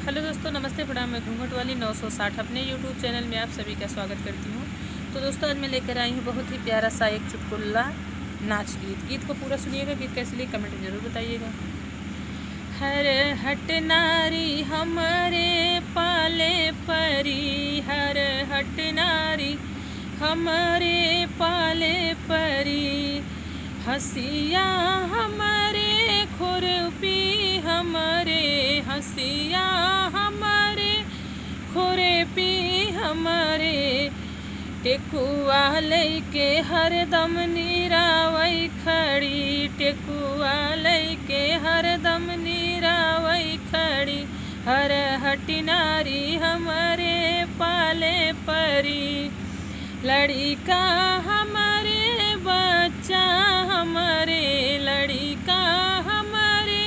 Hello दोस्तों, नमस्ते प्रणाम। मैं घूंघट वाली 960 अपने यूट्यूब चैनल में आप सभी का स्वागत करती हूँ। तो दोस्तों, आज मैं लेकर आई हूँ बहुत ही प्यारा सा एक चुटकुला नाच गीत को पूरा सुनिएगा। गीत कैसे लिए कमेंट में ज़रूर बताइएगा। हर हट नारी हमारे पाले परी, हर हट नारी हमारे पाले परी, हसिया हमारे खुरपी हमारे, हसिया हमारे खुरपी हमारे, टेकुआ लैके हरदम नीरावई खड़ी, टेकुआ लैके हरदम नीरावई खड़ी, हर हटी नारी हमारे पाले परी, लड़िका हमारे बच्चा हमारे, लड़िका हमारे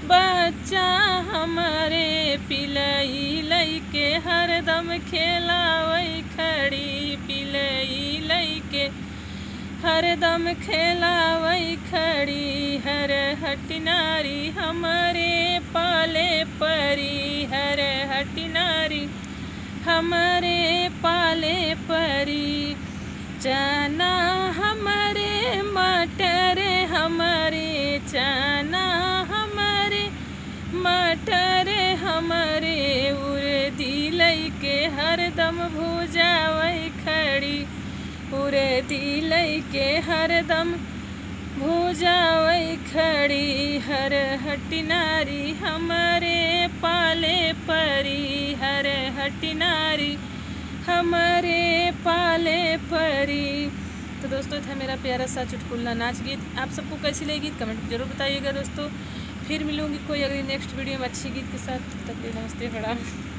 बच्चा हमारे, पिलई लैके हरदम खेलावई खड़ी, पिलई लैके हरदम खेलावई खड़ी, हर हटी नारी हमारे पाले परी, हर हटी नारी हमारे पाले परी, चना हमारे मटर हमारे, चना हमारे मटर हमारे, उड़दी लैके हरदम भुजावई खड़ी, उड़दी लैके हरदम भुजावई खड़ी, हर हटी नारी हमारे पाले परी, हर हटी नारी हमारे पाले परी। तो दोस्तों, था मेरा प्यारा सा चुटकुला नाच गीत। आप सबको कैसी लगी गीत कमेंट जरूर बताइएगा दोस्तों। फिर मिलूंगी कोई अगली नेक्स्ट वीडियो में अच्छी गीत के साथ। तब तक नमस्ते प्रणाम।